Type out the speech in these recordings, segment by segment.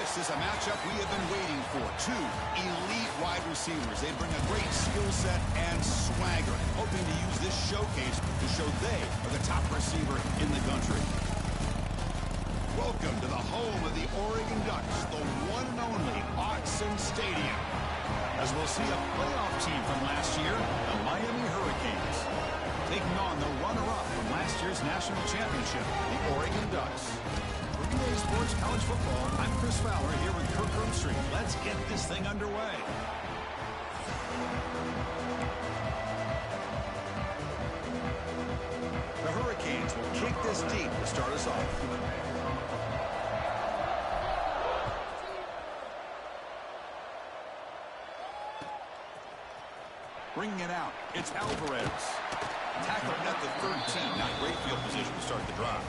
This is a matchup we have been waiting for. Two elite wide receivers. They bring a great skill set and swagger, hoping to use this showcase to show they are the top receiver in the country. Welcome to the home of the Oregon Ducks, the one and only Autzen Stadium. As we'll see a playoff team from last year, the Miami Hurricanes, taking on the runner-up from last year's national championship, the Oregon Ducks. For EA Sports College Football, I'm Chris Fowler here with Kirk Herbstreit. Let's get this thing underway. The Hurricanes will kick this deep to start us off. Bringing it out, it's Alvarez. Tackle at the 13. Not great field position to start the drive.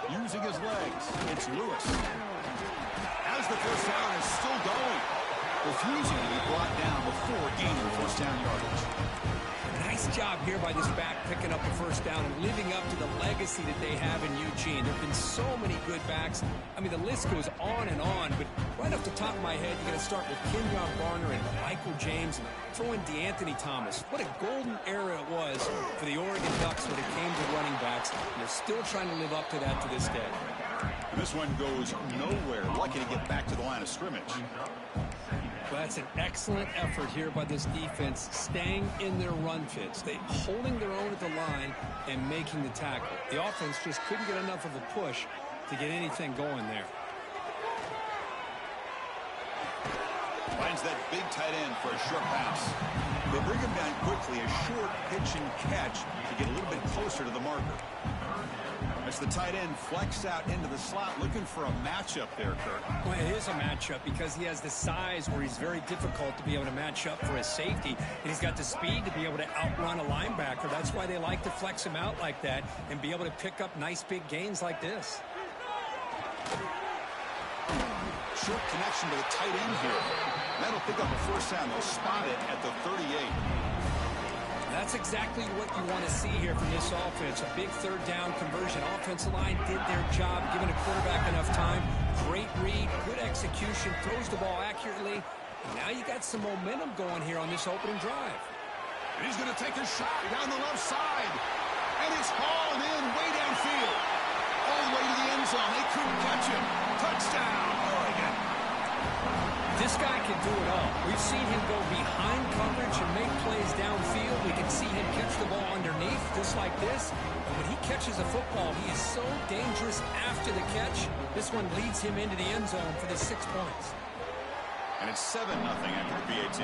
Using his legs, it's Lewis. As the first down is still going, refusing to be brought down before gaining first down yardage. Nice job here by this back picking up the first down and living up to the legacy that they have in Eugene. There have been so many good backs. I mean, the list goes on, but right off the top of my head, you're going to start with Kenyon Barner and Michael James and throw in DeAnthony Thomas. What a golden era it was for the Oregon Ducks when it came to running backs, and they're still trying to live up to that to this day. And this one goes nowhere. Lucky to get back to the line of scrimmage. Well, that's an excellent effort here by this defense, staying in their run fits. They holding their own at the line and making the tackle. The offense just couldn't get enough of a push to get anything going there. Finds that big tight end for a short pass. They bring him down quickly, a short pitch and catch to get a little bit closer to the marker. As the tight end flexed out into the slot, looking for a matchup there, Kirk. Well, it is a matchup because he has the size where he's very difficult to be able to match up for his safety. And he's got the speed to be able to outrun a linebacker. That's why they like to flex him out like that and be able to pick up nice big gains like this. Short connection to the tight end here. That'll pick up a first down. They'll spot it at the 38. That's exactly what you want to see here from this offense. A big third down conversion. Offensive line did their job, giving a quarterback enough time. Great read, good execution, throws the ball accurately. And now you got some momentum going here on this opening drive. And he's going to take a shot down the left side. And it's hauled in way downfield. All the way to the end zone. They couldn't catch him. Touchdown, Oregon. This guy can do it all. We've seen him go behind coverage and make plays downfield. We can see him catch the ball underneath, just like this. And when he catches a football, he is so dangerous after the catch. This one leads him into the end zone for the 6 points. And it's 7-0 after the PAT.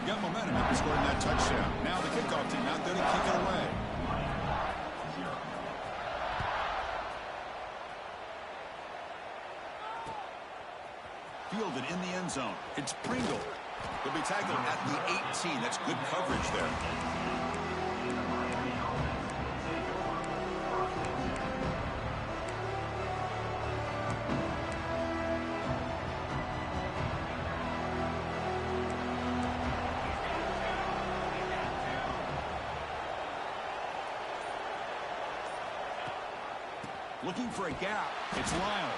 Got momentum after scoring that touchdown. Now the kickoff team out there to kick it away. Fielded in the end zone. It's Pringle. He'll be tackled at the 18. That's good coverage there. Looking for a gap. It's Lyle.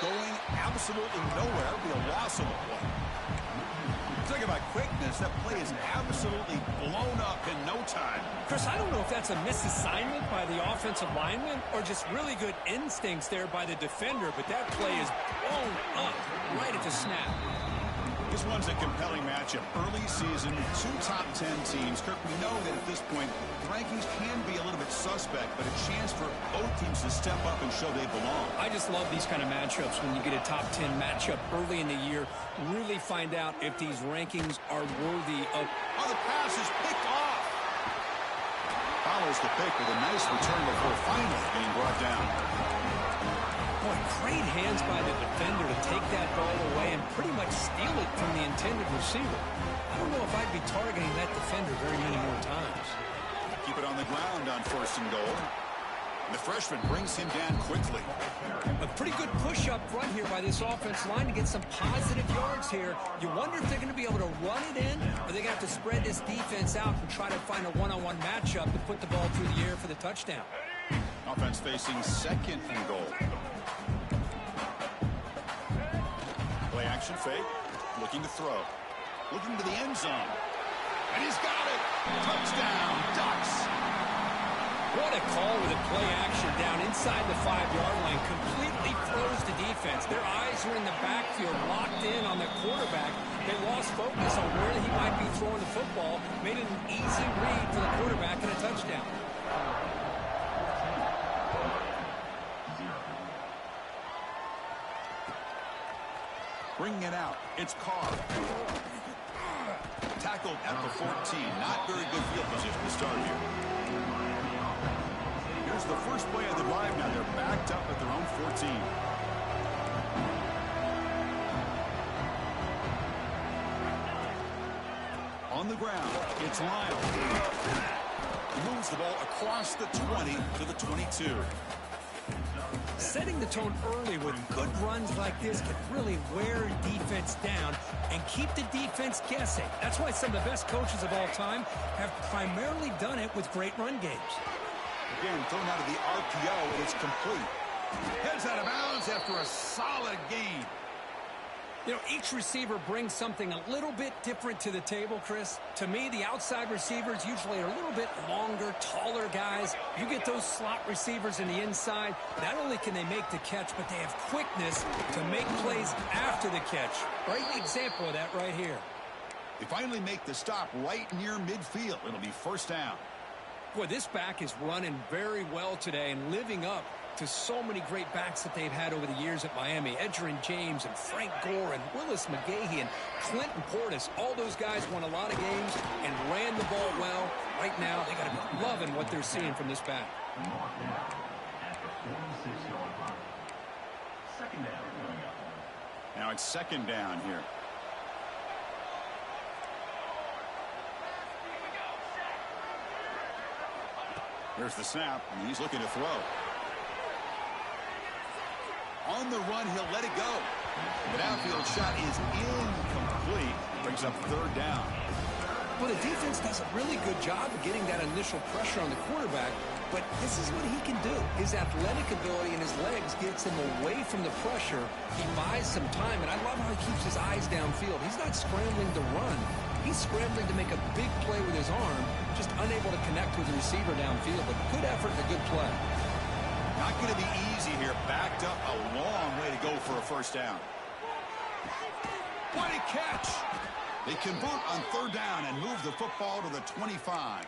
going absolutely nowhere. It'll be a loss of a play. Talking about quickness, that play is absolutely blown up in no time. Chris, I don't know if that's a misassignment by the offensive lineman or just really good instincts there by the defender, but that play is blown up right at the snap. This one's a compelling matchup. Early season, 2 top 10 teams. Kirk, we know that at this point, the rankings can be a little bit suspect, but a chance for both teams to step up and show they belong. I just love these kind of matchups when you get a top 10 matchup early in the year. Really find out if these rankings are worthy of... Oh, the pass is picked off. Follows the pick with a nice return before finally being brought down. Boy, great hands by the defender to take that ball away and pretty much steal it from the intended receiver. I don't know if I'd be targeting that defender very many more times. Keep it on the ground on 1st and goal. The freshman brings him down quickly. A pretty good push up front here by this offense line to get some positive yards here. You wonder if they're going to be able to run it in, or they're going to have to spread this defense out and try to find a one-on-one matchup to put the ball through the air for the touchdown. Offense facing 2nd and goal. Play action fake. Looking to throw. Looking to the end zone. And he's got it. Touchdown, Ducks. What a call with a play action down inside the 5-yard line. Completely froze the defense. Their eyes were in the backfield, locked in on the quarterback. They lost focus on where he might be throwing the football. Made it an easy read for the quarterback and a touchdown. Bringing it out. It's Carr. Tackled at the 14. Not very good field position to start here. Here's the first play of the drive now. They're backed up at their own 14. On the ground, it's Lyle. He moves the ball across the 20 to the 22. Setting the tone early with good runs like this can really wear defense down and keep the defense guessing. That's why some of the best coaches of all time have primarily done it with great run games. Again, thrown out of the RPO, and it's complete. Heads out of bounds after a solid gain. You know, each receiver brings something a little bit different to the table, Chris. To me, the outside receivers usually are a little bit longer, taller guys. You get those slot receivers in the inside, not only can they make the catch, but they have quickness to make plays after the catch. Great example of that right here. They finally make the stop right near midfield. It'll be 1st down. Boy, this back is running very well today and living up to so many great backs that they've had over the years at Miami. Edgerrin James and Frank Gore and Willis McGahee and Clinton Portis. All those guys won a lot of games and ran the ball well. Right now, they got to be loving what they're seeing from this back. Now it's 2nd down here. Here's the snap, and he's looking to throw. On the run, he'll let it go. The downfield shot is incomplete. Brings up 3rd down. Well, the defense does a really good job of getting that initial pressure on the quarterback, but this is what he can do. His athletic ability and his legs gets him away from the pressure. He buys some time, and I love how he keeps his eyes downfield. He's not scrambling to run. He's scrambling to make a big play with his arm, just unable to connect with the receiver downfield, but good effort and a good play. Not going to be easy here. Backed up a long way to go for a 1st down. What a catch! They convert on 3rd down and move the football to the 25.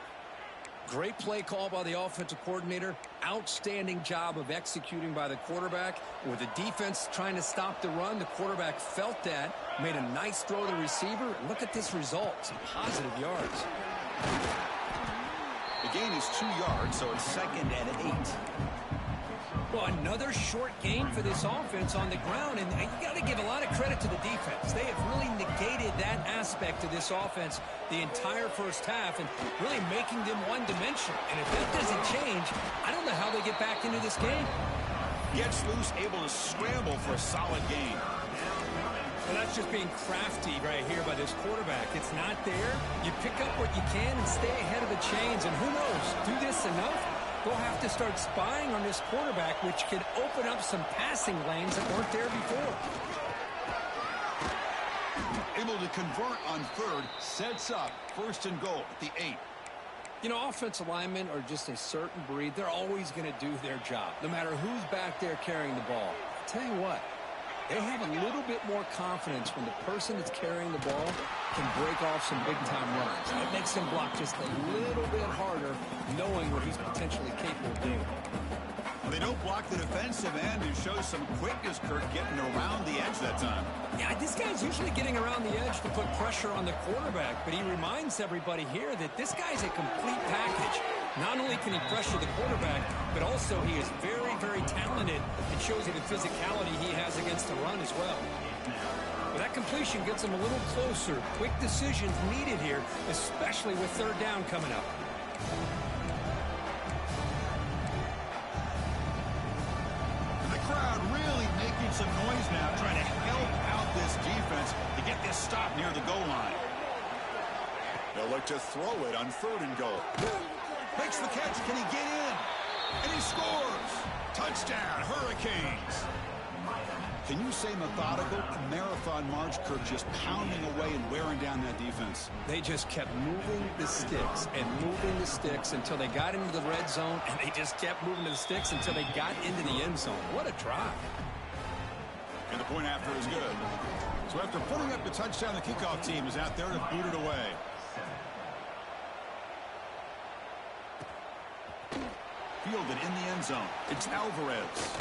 Great play call by the offensive coordinator. Outstanding job of executing by the quarterback. With the defense trying to stop the run, the quarterback felt that, made a nice throw to the receiver. Look at this result. Some positive yards. The gain is 2 yards, so it's 2nd and 8. Well, another short gain for this offense on the ground, and you got to give a lot of credit to the defense. They have really negated that aspect of this offense the entire 1st half and really making them one-dimensional. And if that doesn't change, I don't know how they get back into this game. Gets loose, able to scramble for a solid gain. Well, that's just being crafty right here by this quarterback. It's not there. You pick up what you can and stay ahead of the chains. And who knows, do this enough, They'll have to start spying on this quarterback, which could open up some passing lanes that weren't there before. Able to convert on third, sets up first and goal at the 8. You know, offensive linemen are just a certain breed. They're always going to do their job, no matter who's back there carrying the ball. I'll tell you what, they have a little bit more confidence when the person that's carrying the ball can break off some big-time runs. It makes them block just a little bit harder, knowing what he's potentially capable of doing. They don't block the defensive end who shows some quickness, Kirk, getting around the edge that time. Yeah, this guy's usually getting around the edge to put pressure on the quarterback, but he reminds everybody here that this guy's a complete package. Not only can he pressure the quarterback, but also he is very, very talented and shows you the physicality he has against the run as well. But that completion gets him a little closer. Quick decisions needed here, especially with third down coming up. Some noise now, trying to help out this defense to get this stop near the goal line. They'll look to throw it on third and goal. Makes the catch. Can he get in? And he scores. Touchdown, Hurricanes. Can you say methodical? A marathon march, Kirk, just pounding away and wearing down that defense. They just kept moving the sticks and moving the sticks until they got into the red zone, and they just kept moving the sticks until they got into the end zone. What a drive. And the point after is good. So after putting up the touchdown, the kickoff team is out there to boot it away. Fielded in the end zone. It's Alvarez.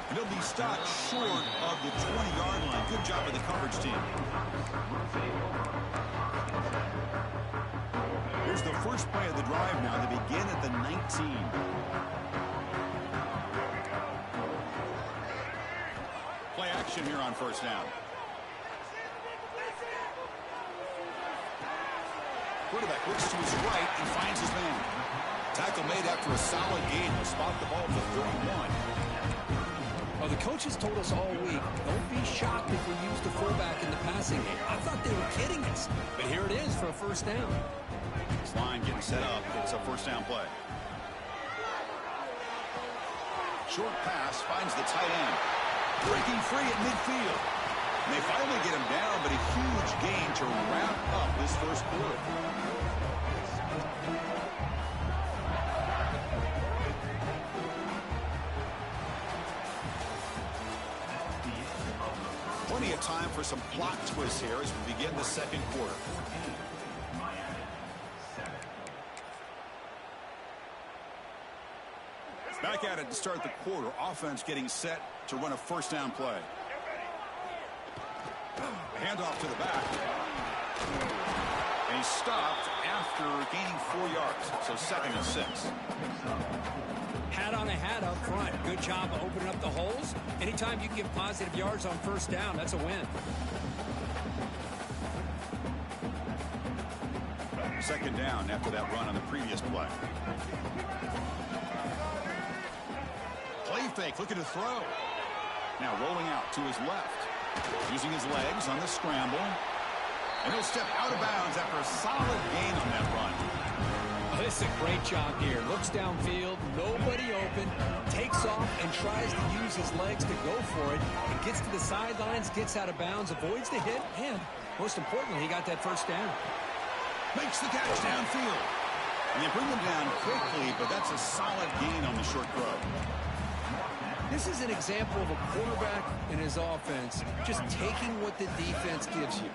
And he'll be stopped short of the 20-yard line. Good job of the coverage team. Here's the first play of the drive now. They begin at the 19. Play action here on first down. Quarterback looks to his right and finds his man. Tackle made after a solid gain. Will spot the ball to 31. Well, the coaches told us all week, don't be shocked if we use the fullback in the passing game. I thought they were kidding us, but here it is for a first down. This line getting set up. It's a first down play. Short pass finds the tight end. Breaking free at midfield. And they finally get him down, but a huge gain to wrap up this first quarter. Plenty of time for some plot twists here as we begin the second quarter. Back at it to start the quarter. Offense getting set to run a first down play. Handoff to the back. And he's stopped after gaining 4 yards. So 2nd and 6. Hat on a hat up front. Good job of opening up the holes. Anytime you can get positive yards on first down, that's a win. 2nd down after that run on the previous play. Play fake, looking to throw. Now rolling out to his left. Using his legs on the scramble. And he'll step out of bounds after a solid gain on that run. Oh, this is a great job here. Looks downfield, nobody open, takes off and tries to use his legs to go for it. And gets to the sidelines, gets out of bounds, avoids the hit, and most importantly, he got that first down. Makes the catch downfield. And they bring him down quickly, but that's a solid gain on the short throw. This is an example of a quarterback and his offense just taking what the defense gives you.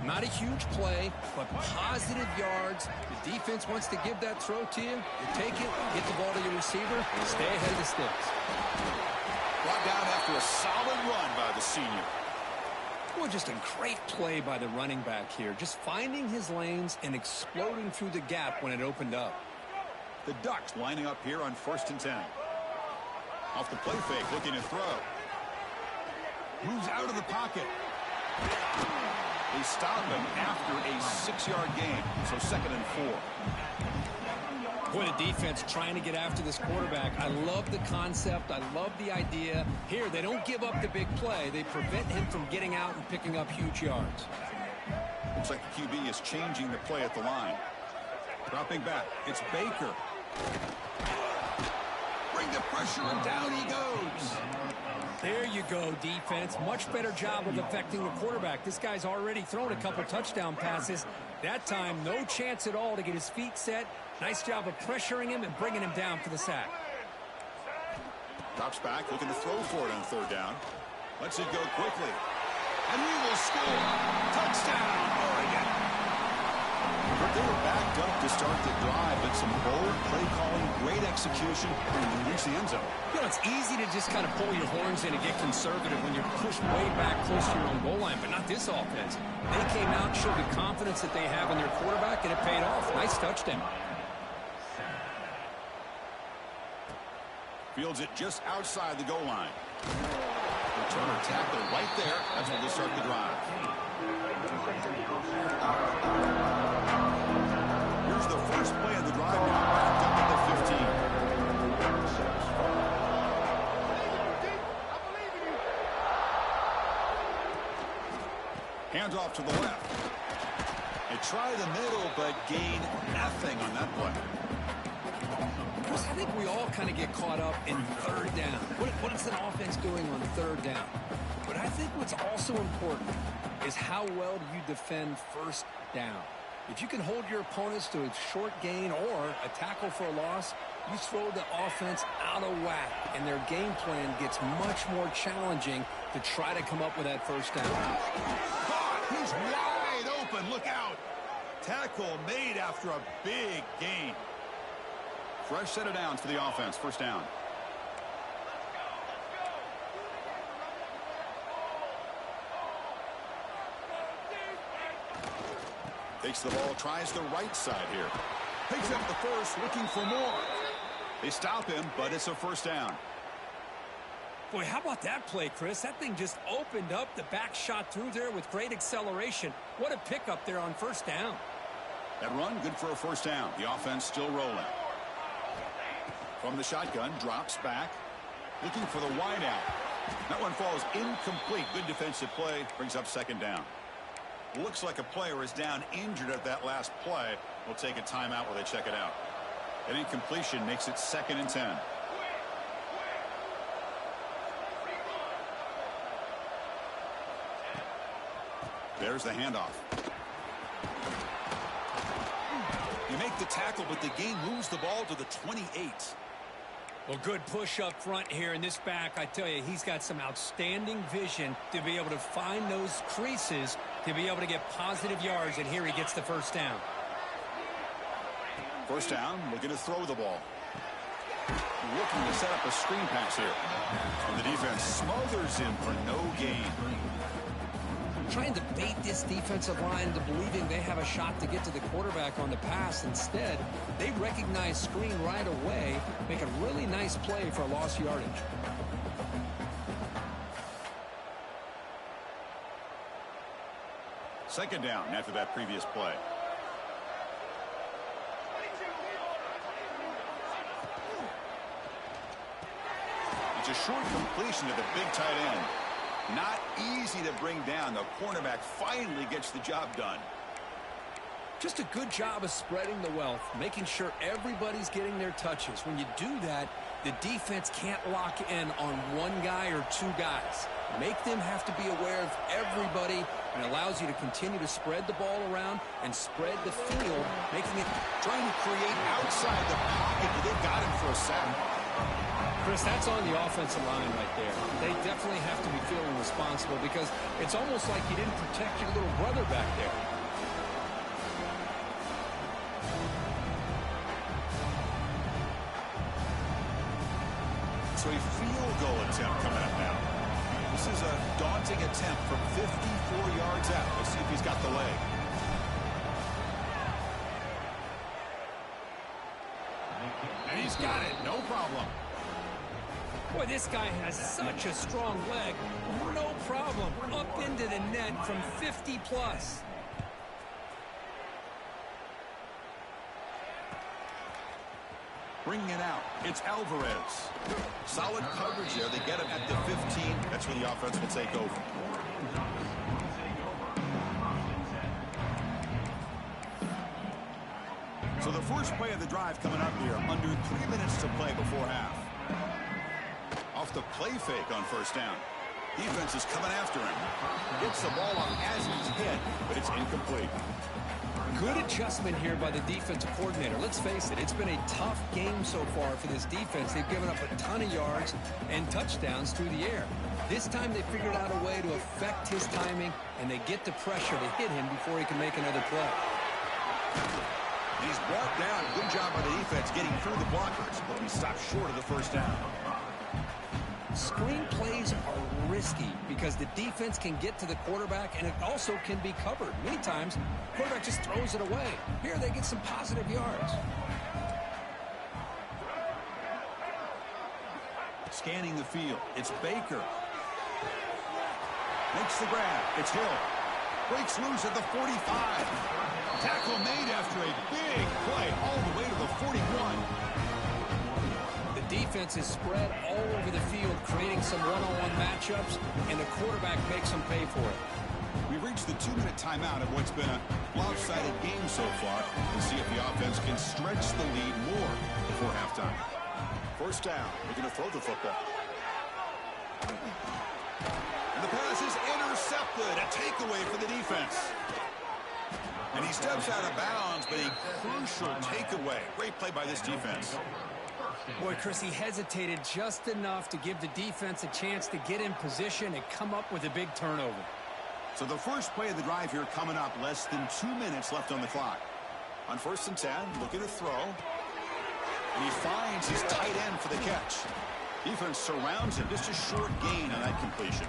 Not a huge play, but positive yards. The defense wants to give that throw to you. You take it, get the ball to your receiver, stay ahead of the sticks. Brought down after a solid run by the senior. Well, just a great play by the running back here. Just finding his lanes and exploding through the gap when it opened up. The Ducks lining up here on 1st and 10. Off the play fake, looking to throw. Moves out of the pocket. They stop him after a 6-yard gain, so 2nd and 4. Boy, the defense trying to get after this quarterback. I love the concept. I love the idea. Here, they don't give up the big play. They prevent him from getting out and picking up huge yards. Looks like the QB is changing the play at the line. Dropping back, it's Baker. bring the pressure, and down he goes. There you go, defense. Much better job of affecting the quarterback. This guy's already thrown a couple touchdown passes. That time, no chance at all to get his feet set. Nice job of pressuring him and bringing him down for the sack. Drops back, looking to throw for it on third down. Lets it go quickly. And he will score. Touchdown, Oregon. They were backed up to start the drive, but some bold play calling, great execution, and reach the end zone. You know, it's easy to just kind of pull your horns in and get conservative when you're pushed way back close to your own goal line, but not this offense. They came out and showed the confidence that they have in their quarterback, and it paid off. Nice touchdown. Fields it just outside the goal line. Returner tackle right there. That's when they start the drive. Here's the first play of the drive now, backed up at the 15. Hands off to the left. They try the middle, but gain nothing on that play. I think we all kind of get caught up in third down. What is an offense doing on third down? But I think what's also important is how well do you defend first down. If you can hold your opponents to a short gain or a tackle for a loss, you throw the offense out of whack, and their game plan gets much more challenging to try to come up with that first down. Caught! He's wide open. Look out. Tackle made after a big gain. Fresh set of downs for the offense. First down. Takes the ball, tries the right side here. Picks up the first, looking for more. They stop him, but it's a first down. Boy, how about that play, Chris? That thing just opened up. The back shot through there with great acceleration. What a pickup there on first down. That run, good for a first down. The offense still rolling. From the shotgun, drops back. Looking for the wide out. That one falls incomplete. Good defensive play. Brings up second down. Looks like a player is down injured at that last play. We'll take a timeout while they check it out. An incompletion makes it 2nd and 10. There's the handoff. You make the tackle, but the gain moves the ball to the 28. Well, good push up front here in this back. I tell you, he's got some outstanding vision to be able to find those creases, to be able to get positive yards, and here he gets the first down. First down, looking to throw the ball. Looking to set up a screen pass here. And the defense smothers him for no gain. Trying to bait this defensive line into believing they have a shot to get to the quarterback on the pass. Instead, they recognize screen right away, make a really nice play for a lost yardage. Second down after that previous play. It's a short completion to the big tight end. Not easy to bring down. The cornerback finally gets the job done. Just a good job of spreading the wealth, making sure everybody's getting their touches. When you do that, the defense can't lock in on one guy or two guys. Make them have to be aware of everybody, and allows you to continue to spread the ball around and spread the field, making it trying to create outside the pocket, but they got him for a sack. Chris, that's on the offensive line right there. They definitely have to be feeling responsible because it's almost like you didn't protect your little brother back there. So a field goal attempt coming up now. This is a daunting attempt from 54 yards out. Let's see if he's got the leg. And he's got it. No problem. Boy, this guy has such a strong leg. No problem. Up into the net from 50 plus. Bringing it out. It's Alvarez. Solid coverage there. They get him at the 15. That's where the offense will take over. So the first play of the drive coming up here. Under 3 minutes to play before half. off the play fake on first down. Defense is coming after him. Gets the ball up as he's hit, but it's incomplete. Good adjustment here by the defensive coordinator. Let's face it, it's been a tough game so far for this defense. They've given up a ton of yards and touchdowns through the air. This time they figured out a way to affect his timing, and they get the pressure to hit him before he can make another play. He's brought down. Good job by the defense getting through the blockers, but he stopped short of the first down. Screen plays are risky because the defense can get to the quarterback, and it also can be covered. Many times, the quarterback just throws it away. Here they get some positive yards. Scanning the field. It's Baker. Makes the grab. It's Hill. Breaks loose at the 45. Tackle made after a big play all the way to the 41. The defense is spread all over the field, creating some one-on-one matchups, and the quarterback makes them pay for it. We've reached the 2-minute timeout of what's been a lopsided game so far. We'll see if the offense can stretch the lead more before halftime. First down. Looking to throw the football. And the pass is intercepted. A takeaway for the defense. And he steps out of bounds, but a crucial takeaway. Great play by this defense. Boy, Chris, he hesitated just enough to give the defense a chance to get in position and come up with a big turnover. So the first play of the drive here coming up, less than 2 minutes left on the clock. On 1st and 10, looking to throw. And he finds his tight end for the catch. Defense surrounds him. Just a short gain on that completion.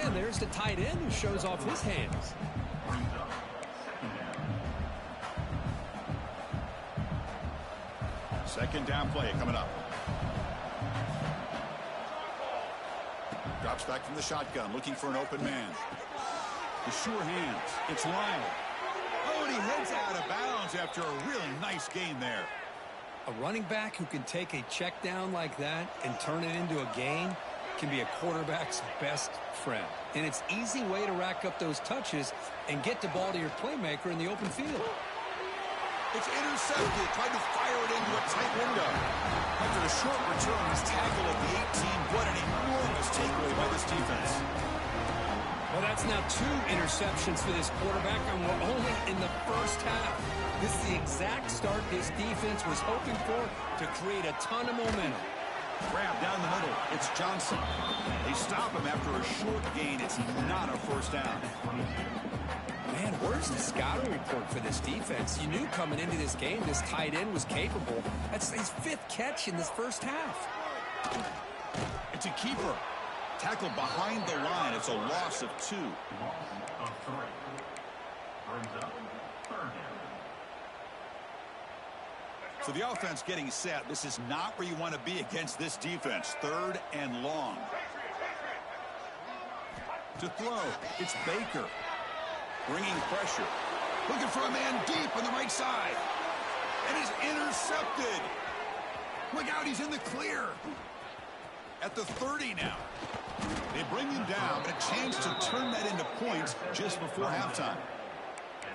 And there's the tight end who shows off his hands. Second down play coming up. Drops back from the shotgun, looking for an open man. The sure hands. It's Lyle. Oh, and he heads out of bounds after a really nice gain there. A running back who can take a check down like that and turn it into a gain can be a quarterback's best friend. And it's an easy way to rack up those touches and get the ball to your playmaker in the open field. It's intercepted, trying to fire it into a tight window. After a short return, his tackle at the 18. What an enormous takeaway by this defense. Well, that's now 2 interceptions for this quarterback, and we're only in the first half. This is the exact start this defense was hoping for to create a ton of momentum. Grab down the middle. It's Johnson. They stop him after a short gain. It's not a first down. Man, where's the scouting report for this defense? You knew coming into this game this tight end was capable. That's his 5th catch in this first half. It's a keeper. Tackled behind the line. It's a loss of 2. So the offense getting set. This is not where you want to be against this defense. 3rd and long. To throw, it's Baker. Bringing pressure. Looking for a man deep on the right side. And he's intercepted. Look out, he's in the clear. At the 30 now. They bring him down, but a chance to turn that into points just before halftime.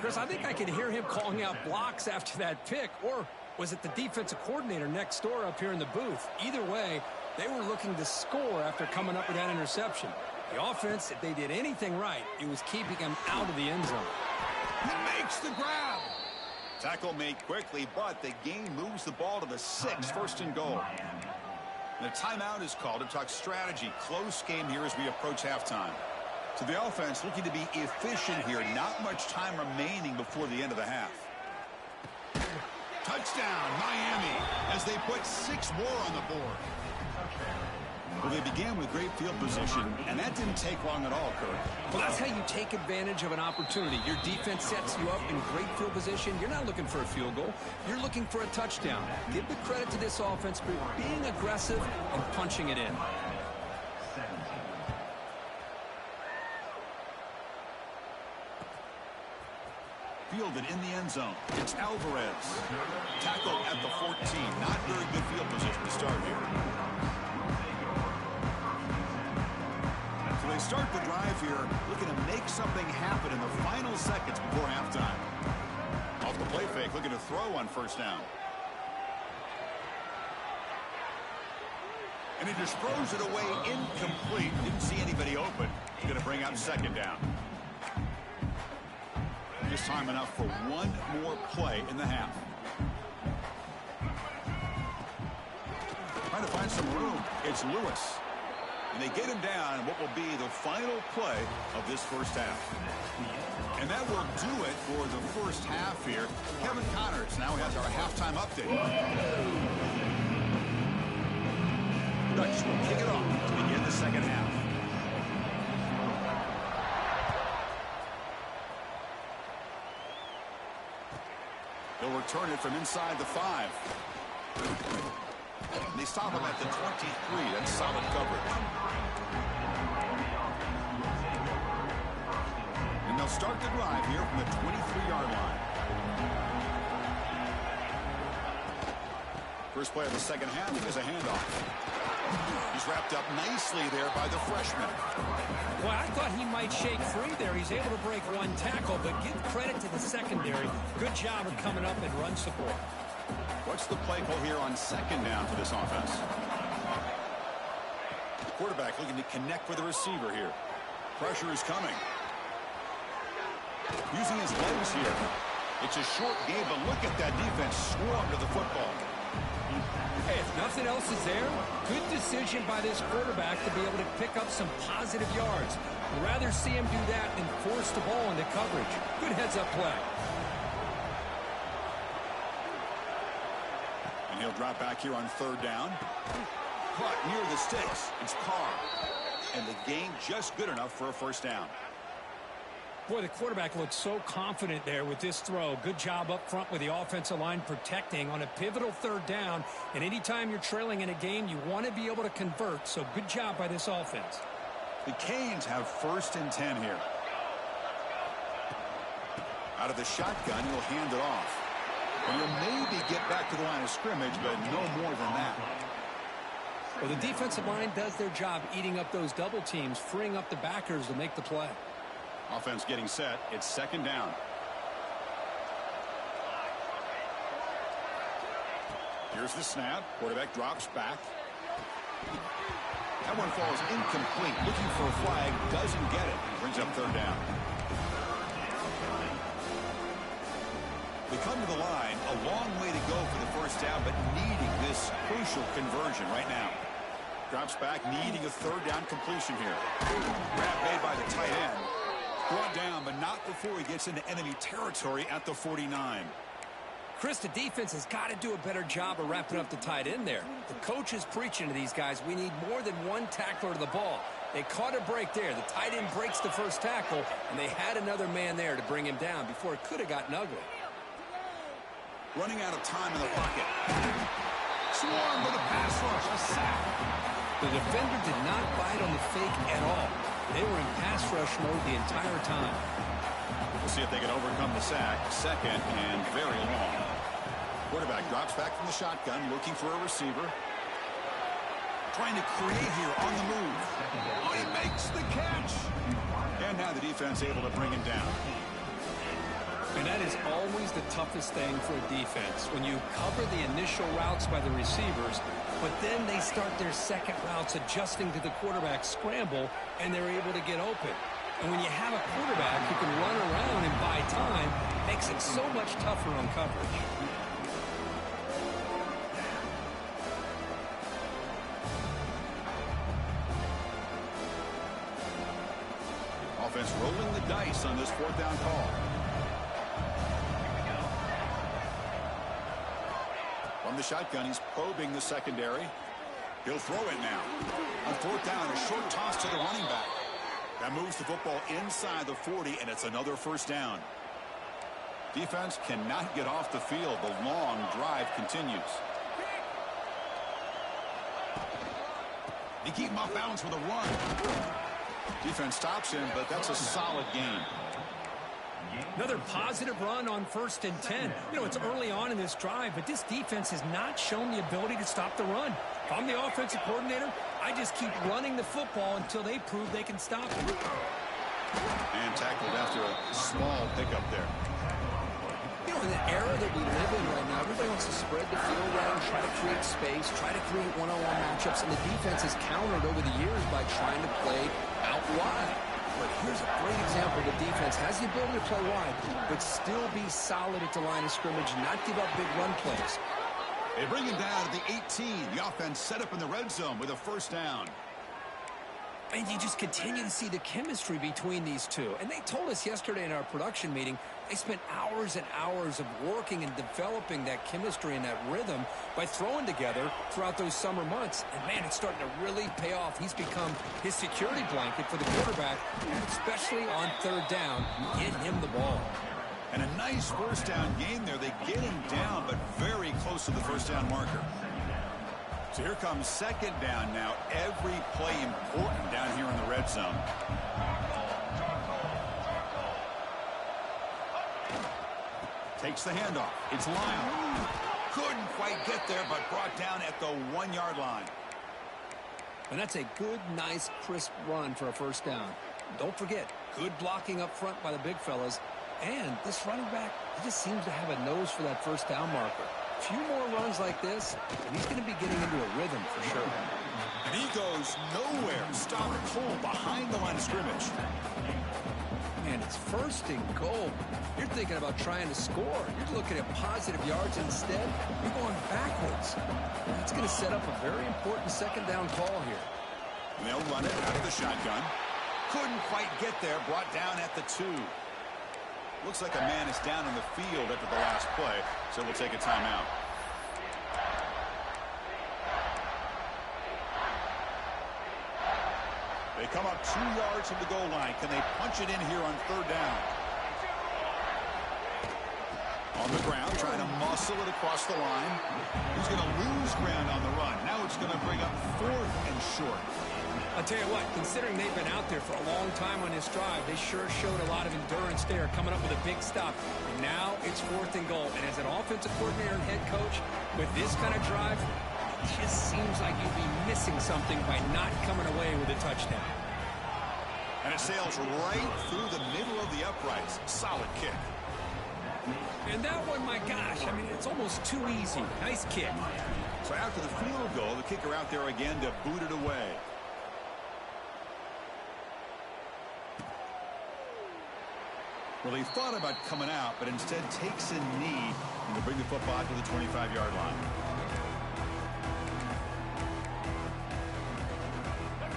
Chris, I think I can hear him calling out blocks after that pick. Or was it the defensive coordinator next door up here in the booth? Either way, they were looking to score after coming up with that interception. The offense, if they did anything right, it was keeping him out of the end zone. He makes the grab. Tackle made quickly, but the game moves the ball to the 6, 1st and goal. And a timeout is called to talk strategy. Close game here as we approach halftime. So the offense looking to be efficient here. Not much time remaining before the end of the half. Touchdown, Miami, as they put 6 more on the board. Well, they began with great field position, and that didn't take long at all, Kirk. Well, that's how you take advantage of an opportunity. Your defense sets you up in great field position. You're not looking for a field goal. You're looking for a touchdown. Give the credit to this offense for being aggressive and punching it in. Fielded in the end zone. It's Alvarez. Tackled at the 14. Not very good field position to start here. So they start the drive here, looking to make something happen in the final seconds before halftime. Off the play fake, looking to throw on 1st down. And he just throws it away incomplete. Didn't see anybody open. He's going to bring up second down. Just time enough for one more play in the half. Trying to find some room. It's Lewis. And they get him down in what will be the final play of this first half. And that will do it for the first half here. Kevin Connors now has our halftime update. Ducks will kick it off to begin the second half. They'll return it from inside the 5. And they stop him at the 23. That's solid coverage. And they'll start the drive here from the 23-yard line. First play of the second half is a handoff. He's wrapped up nicely there by the freshman. Well, I thought he might shake free there. He's able to break one tackle, but give credit to the secondary. Good job of coming up and run support. What's the play call here on second down for this offense? The quarterback looking to connect with the receiver here. Pressure is coming. Using his legs here. It's a short game, but look at that defense swarm to the football. Hey, if nothing else is there, good decision by this quarterback to be able to pick up some positive yards. I'd rather see him do that than force the ball into coverage. Good heads-up play. And he'll drop back here on third down. Caught near the sticks. It's Carr. And the gain just good enough for a first down. Boy, the quarterback looked so confident there with this throw. Good job up front with the offensive line protecting on a pivotal third down. And anytime you're trailing in a game, you want to be able to convert. So good job by this offense. The Canes have 1st and 10 here. Out of the shotgun, he'll hand it off. And he'll maybe get back to the line of scrimmage, but no more than that. Well, the defensive line does their job eating up those double teams, freeing up the backers to make the play. Offense getting set. It's second down. Here's the snap. Quarterback drops back. That one falls incomplete. Looking for a flag. Doesn't get it. Brings up third down. They come to the line. A long way to go for the first down, but needing this crucial conversion right now. Drops back, needing a third down completion here. Grab made by the tight end. Brought down, but not before he gets into enemy territory at the 49. Chris, the defense has got to do a better job of wrapping up the tight end there. The coach is preaching to these guys, we need more than one tackler to the ball. They caught a break there. The tight end breaks the first tackle, and they had another man there to bring him down before it could have gotten ugly. Running out of time in the pocket. Swarm with a pass rush, a sack. The defender did not bite on the fake at all. They were in pass rush mode the entire time. We'll see if they can overcome the sack. Second and very long. Quarterback drops back from the shotgun, looking for a receiver. Trying to create here on the move. Oh, he makes the catch. And now the defense able to bring him down. And that is always the toughest thing for a defense, when you cover the initial routes by the receivers, but then they start their second routes adjusting to the quarterback's scramble, and they're able to get open. And when you have a quarterback who can run around and buy time, it makes it so much tougher on coverage. Offense rolling the dice on this fourth down call. From the shotgun, he's probing the secondary. He'll throw it now. On fourth down, a short toss to the running back. That moves the football inside the 40, and it's another first down. Defense cannot get off the field. The long drive continues. They keep him off balance with a run. Defense stops him, but that's a solid gain. Another positive run on 1st and 10. You know, it's early on in this drive, but this defense has not shown the ability to stop the run. If I'm the offensive coordinator, I just keep running the football until they prove they can stop it. And tackled after a small pickup there. You know, In the era that we live in right now, everybody wants to spread the field around, try to create space, try to create one-on-one matchups, and the defense has countered over the years by trying to play out wide. But here's a great example. The defense has the ability to play wide, but still be solid at the line of scrimmage and not give up big run plays. They bring him down to the 18. The offense set up in the red zone with a first down. And you just continue to see the chemistry between these two. And they told us yesterday in our production meeting, they spent hours and hours of working and developing that chemistry and that rhythm by throwing together throughout those summer months. And, man, it's starting to really pay off. He's become his security blanket for the quarterback, especially on third down, getting him the ball. And a nice first down game there. They get him down, but very close to the first down marker. So here comes second down now. Every play important down here in the red zone. Takes the handoff. It's Lyle. Couldn't quite get there, but brought down at the 1-yard line. And that's a good, nice, crisp run for a first down. Don't forget, good blocking up front by the big fellas. And this running back, he just seems to have a nose for that first down marker. A few more runs like this, and he's going to be getting into a rhythm for sure. And he goes nowhere. Stop and pull behind the line of scrimmage. Man, it's first and goal. You're thinking about trying to score. You're looking at positive yards instead. You're going backwards. That's going to set up a very important second down call here. And they'll run it out of the shotgun. Couldn't quite get there. Brought down at the 2. Looks like a man is down in the field after the last play, so we'll take a timeout. They come up 2 yards from the goal line. Can they punch it in here on third down? On the ground, trying to muscle it across the line. He's going to lose ground on the run. Now it's going to bring up 4th and short. I'll tell you what, considering they've been out there for a long time on this drive, they sure showed a lot of endurance there, coming up with a big stop. And now it's 4th and goal. And as an offensive coordinator and head coach, with this kind of drive, it just seems like you'd be missing something by not coming away with a touchdown. And it sails right through the middle of the uprights. Solid kick. And that one, my gosh, I mean, it's almost too easy. Nice kick. So after the field goal, the kicker out there again to boot it away. Well, he thought about coming out, but instead takes a knee and will bring the football to the 25-yard line.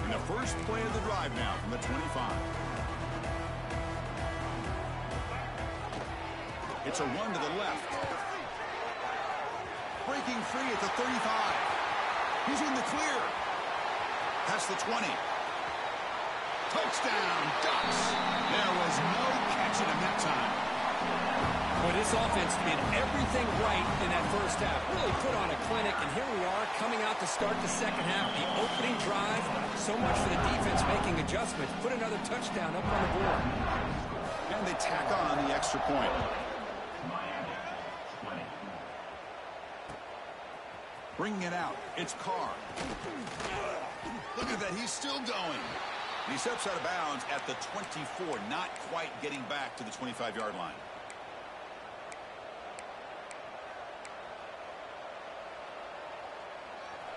And the first play of the drive now from the 25. It's a run to the left. Breaking free at the 35. He's in the clear. That's the 20. Touchdown, Ducks. There was no catching him that time. Well, this offense did everything right in that first half. Really put on a clinic, and here we are coming out to start the second half. The opening drive, so much for the defense making adjustments. Put another touchdown up on the board. And they tack on the extra point. Bringing it out. It's Carr. Look at that. He's still going. He steps out of bounds at the 24, not quite getting back to the 25-yard line.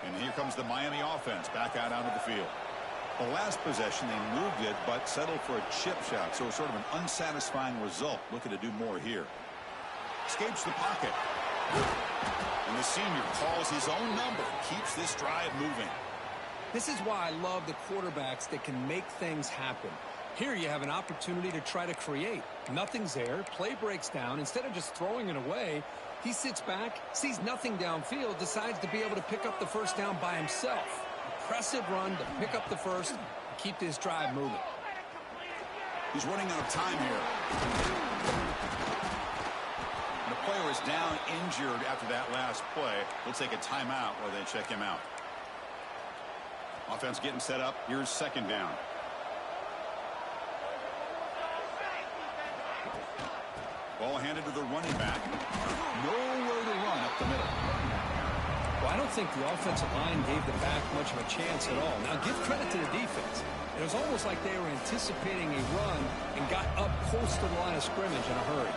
And here comes the Miami offense back out onto the field. The last possession, they moved it, but settled for a chip shot, so sort of an unsatisfying result. Looking to do more here. Escapes the pocket. And the senior calls his own number, keeps this drive moving. This is why I love the quarterbacks that can make things happen. Here you have an opportunity to try to create. Nothing's there. Play breaks down. Instead of just throwing it away, he sits back, sees nothing downfield, decides to be able to pick up the first down by himself. Impressive run to pick up the first and keep this drive moving. He's running out of time here. And the player is down injured after that last play. We'll take a timeout while they check him out. Offense getting set up. Here's second down. Ball handed to the running back. Nowhere to run up the middle. Well, I don't think the offensive line gave the back much of a chance at all. Now, give credit to the defense. It was almost like they were anticipating a run and got up close to the line of scrimmage in a hurry.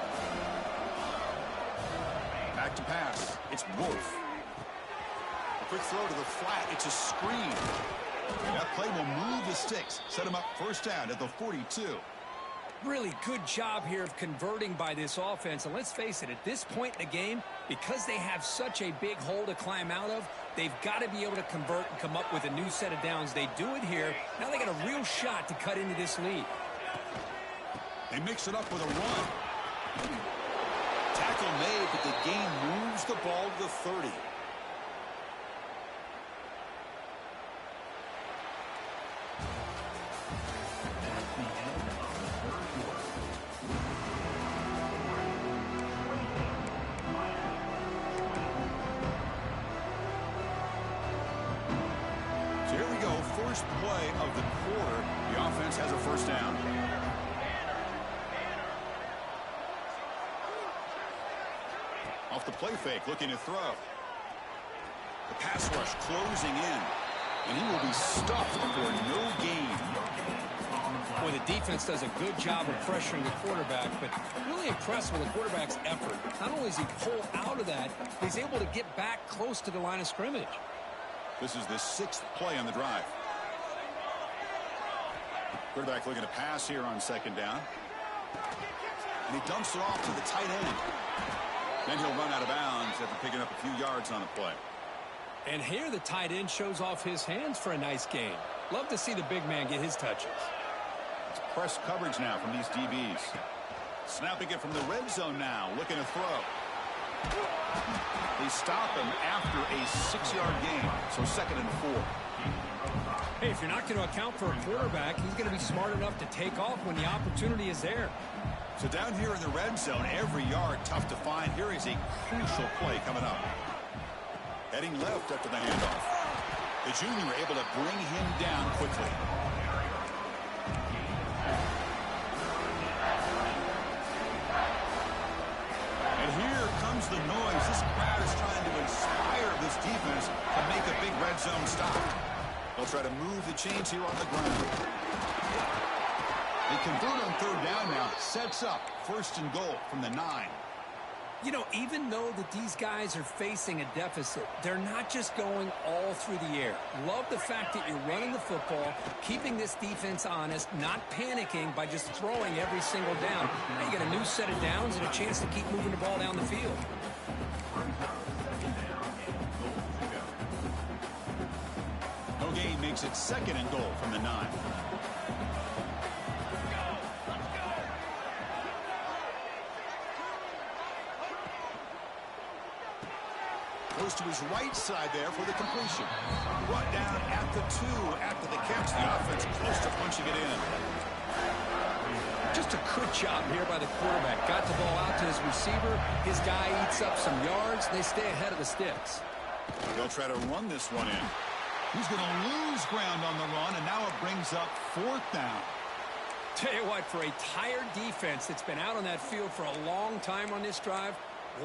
to pass. It's Wolf. A quick throw to the flat. It's a screen. That play will move the sticks. Set him up first down at the 42. Really good job here of converting by this offense. And let's face it, at this point in the game, because they have such a big hole to climb out of, they've got to be able to convert and come up with a new set of downs. They do it here. Now they got a real shot to cut into this lead. They mix it up with a run. Tackle made, but the game moves the ball to the 30. So here we go, first play of the quarter. The offense has a first down. Off the play fake, looking to throw. The pass rush closing in. And he will be stuffed for no gain. Boy, the defense does a good job of pressuring the quarterback, but really impressed with the quarterback's effort. Not only does he pull out of that, he's able to get back close to the line of scrimmage. This is the 6th play on the drive. Quarterback looking to pass here on second down. And he dumps it off to the tight end. Then he'll run out of bounds after picking up a few yards on the play. And here the tight end shows off his hands for a nice gain. Love to see the big man get his touches. It's press coverage now from these DBs. Snapping it from the red zone now, looking to throw. They stop him after a 6-yard gain, so 2nd and 4. Hey, if you're not going to account for a quarterback, he's going to be smart enough to take off when the opportunity is there. So down here in the red zone, every yard tough to find. Here is a crucial play coming up. Heading left after the handoff. The junior able to bring him down quickly. And here comes the noise. This crowd is trying to inspire this defense to make a big red zone stop. They'll try to move the chains here on the ground. They convert on third down now. Sets up 1st and goal from the 9. You know, even though that these guys are facing a deficit, they're not just going all through the air. Love the fact that you're running the football, keeping this defense honest, not panicking by just throwing every single down. Now you got a new set of downs and a chance to keep moving the ball down the field. No gain makes it 2nd and goal from the 9. Goes to his right side there for the completion. Brought down at the 2 after the catch. The offense close to punching it in. Just a good job here by the quarterback. Got the ball out to his receiver. His guy eats up some yards. They stay ahead of the sticks. They'll try to run this one in. He's going to lose ground on the run, and now it brings up 4th down. Tell you what, for a tired defense that's been out on that field for a long time on this drive,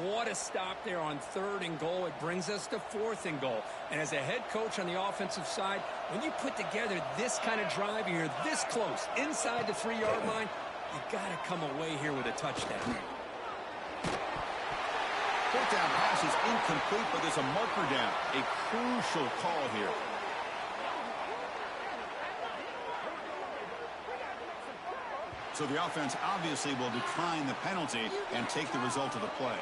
what a stop there on 3rd and goal. It brings us to 4th and goal. And as a head coach on the offensive side, when you put together this kind of drive, you're this close, inside the 3-yard line, you got to come away here with a touchdown. 4th down pass is incomplete, but there's a marker down. A crucial call here. So the offense obviously will decline the penalty and take the result of the play.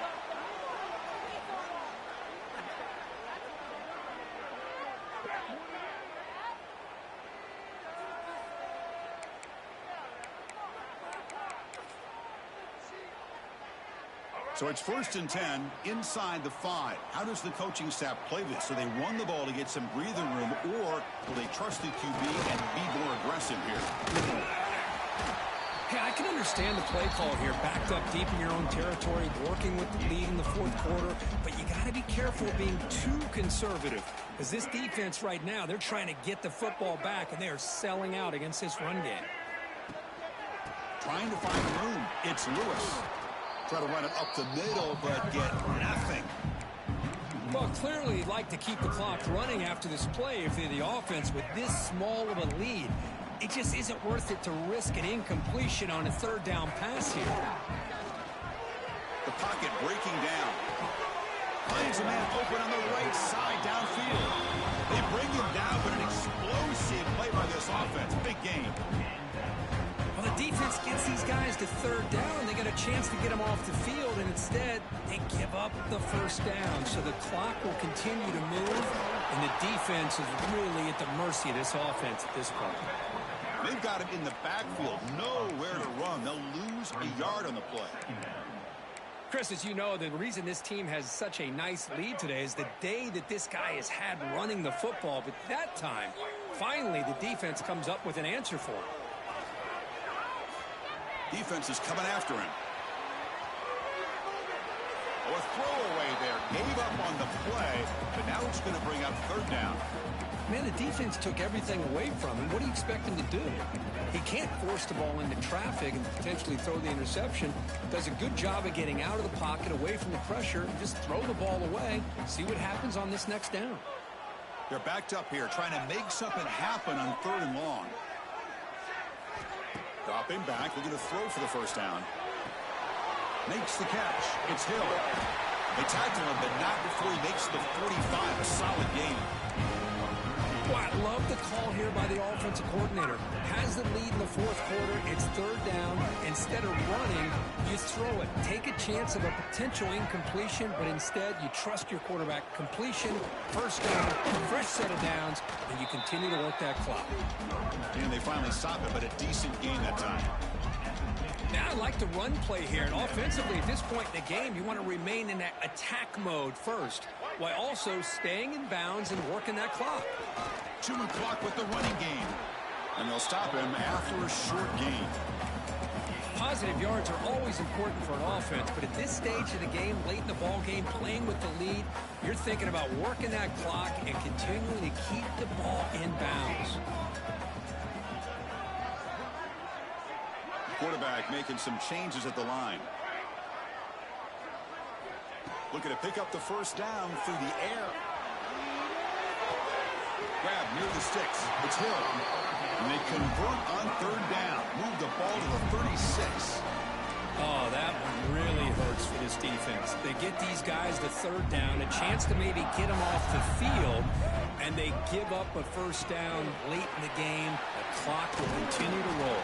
So it's 1st and 10 inside the 5. How does the coaching staff play this? So they run the ball to get some breathing room, or will they trust the QB and be more aggressive here? Hey, I can understand the play call here. Backed up deep in your own territory, working with the lead in the 4th quarter. But you got to be careful of being too conservative. Because this defense right now, they're trying to get the football back, and they are selling out against this run game. Trying to find room. It's Lewis. Try to run it up the middle, but get nothing. Well, clearly you'd like to keep the clock running after this play if they're the offense with this small of a lead. It just isn't worth it to risk an incompletion on a 3rd down pass here. The pocket breaking down. Finds a man open on the right side downfield. They bring him down, but an explosive play by this offense. Big game. Well, the defense gets these guys to third down. They got a chance to get them off the field, and instead they give up the first down. So the clock will continue to move, and the defense is really at the mercy of this offense at this point. They've got him in the backfield, nowhere to run. They'll lose a yard on the play. Chris, as you know, the reason this team has such a nice lead today is the day that this guy has had running the football. But that time, finally, the defense comes up with an answer for him. Defense is coming after him. Oh, a throwaway there. Gave up on the play, but now it's going to bring up third down. Man, the defense took everything away from him. What do you expect him to do? He can't force the ball into traffic and potentially throw the interception. Does a good job of getting out of the pocket, away from the pressure, and just throw the ball away. See what happens on this next down. They're backed up here, trying to make something happen on third and long. Drop him back, looking to throw for the first down. Makes the catch. It's Hill. They tackle him, but not before he makes the 45. A solid game. Well, I love the call here by the offensive coordinator. Has the lead in the fourth quarter. It's third down. Instead of running, you throw it. Take a chance of a potential incompletion, but instead you trust your quarterback. Completion, first down, fresh set of downs, and you continue to work that clock. And they finally stop it, but a decent game that time. Now, I like the run play here. And offensively, at this point in the game, you want to remain in that attack mode first, while also staying in bounds and working that clock. Chewing clock with the running game. And they'll stop him after a short gain. Positive yards are always important for an offense, but at this stage of the game, late in the ball game, playing with the lead, you're thinking about working that clock and continuing to keep the ball in bounds. Quarterback making some changes at the line. Looking to pick up the first down through the air. Grab near the sticks. It's Hill. And they convert on third down. Move the ball to the 36. Oh, that one really hurts for this defense. They get these guys to third down, a chance to maybe get them off the field, and they give up a first down late in the game. The clock will continue to roll.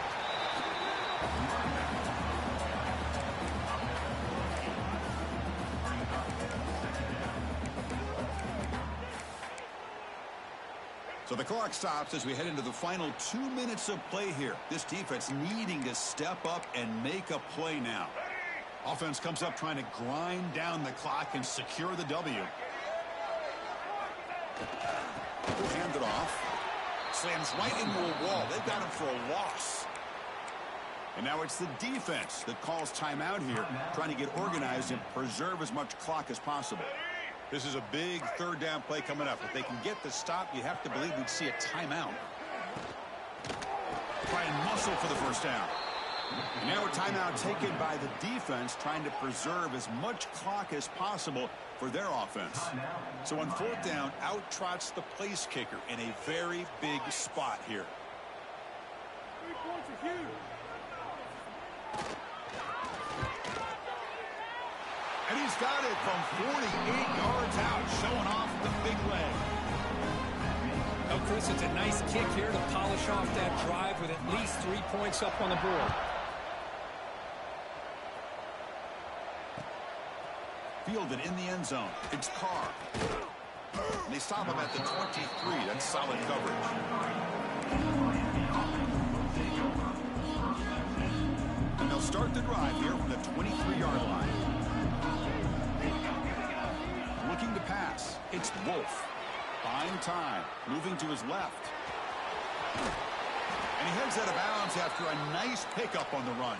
So the clock stops as we head into the final 2 minutes of play here. This defense needing to step up and make a play now. Offense comes up trying to grind down the clock and secure the W. We'll hand it off. Slams right into a wall. They've got him for a loss. And now it's the defense that calls timeout here, trying to get organized and preserve as much clock as possible. This is a big third down play coming up. If they can get the stop, you have to believe we'd see a timeout. Try and muscle for the first down. And now a timeout taken by the defense, trying to preserve as much clock as possible for their offense. So on fourth down, out trots the place kicker in a very big spot here. 3 points are huge. And he's got it from 48 yards out, showing off the big leg. Oh, Chris, it's a nice kick here to polish off that drive with at least 3 points up on the board. Fielded in the end zone. It's Carr. And they stop him at the 23. That's solid coverage. And they'll start the drive here from the 23-yard line. Looking to pass. It's Wolf. Buying time. Moving to his left. And he heads out of bounds after a nice pickup on the run.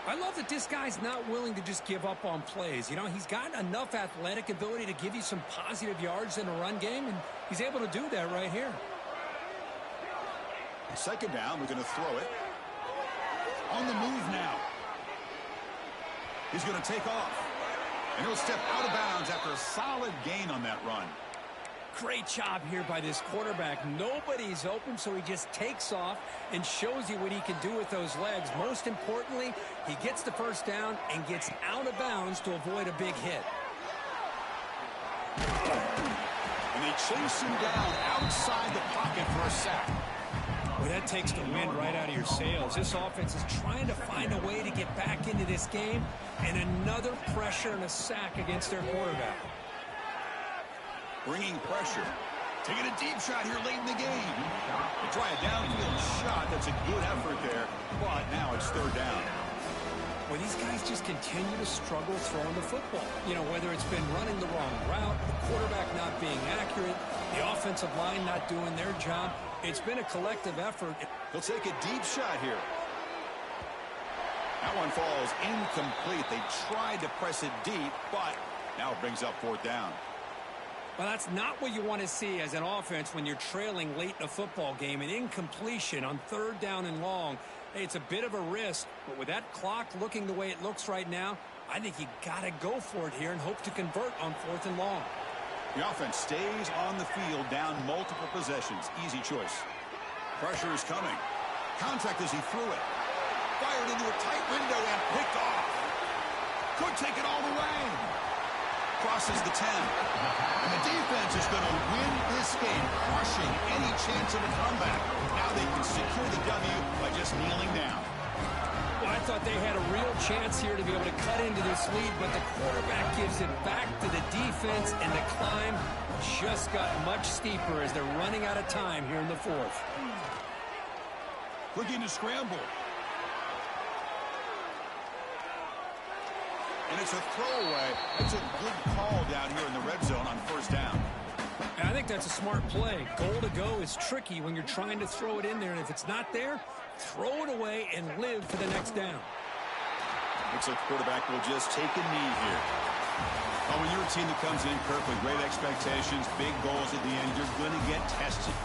I love that this guy's not willing to just give up on plays. You know, he's got enough athletic ability to give you some positive yards in the run game, and he's able to do that right here. Second down, we're going to throw it. On the move now. He's going to take off. And he'll step out of bounds after a solid gain on that run. Great job here by this quarterback. Nobody's open, so he just takes off and shows you what he can do with those legs. Most importantly, he gets the first down and gets out of bounds to avoid a big hit. And they chase him down outside the pocket for a sack. Well, that takes the wind right out of your sails. This offense is trying to find a way to get back into this game, and another pressure and a sack against their quarterback. Bringing pressure. Taking a deep shot here late in the game. They try a downfield shot. That's a good effort there, but now it's third down. Well, these guys just continue to struggle throwing the football. You know, whether it's been running the wrong route, the quarterback not being accurate, the offensive line not doing their job. It's been a collective effort. They'll take a deep shot here. That one falls incomplete. They tried to press it deep, but now it brings up fourth down. Well, that's not what you want to see as an offense when you're trailing late in a football game. An incompletion on third down and long. Hey, it's a bit of a risk, but with that clock looking the way it looks right now, I think you got to go for it here and hope to convert on fourth and long. The offense stays on the field, down multiple possessions. Easy choice. Pressure is coming. Contact as he threw it. Fired into a tight window and picked off. Could take it all the way. Crosses the 10. And the defense is going to win this game, crushing any chance of a comeback. Now they can secure the W by just kneeling down. Well, I thought they had a real chance here to be able to cut into this lead, but the quarterback gives it back to the defense, and the climb just got much steeper as they're running out of time here in the fourth. Looking to scramble. And it's a throwaway. That's a good call down here in the red zone on first down. And I think that's a smart play. Goal to go is tricky when you're trying to throw it in there, and if it's not there, throw it away and live for the next down. Looks like the quarterback will just take a knee here. Oh, when you're a team that comes in, Kirk, with great expectations, big goals at the end, you're going to get tested.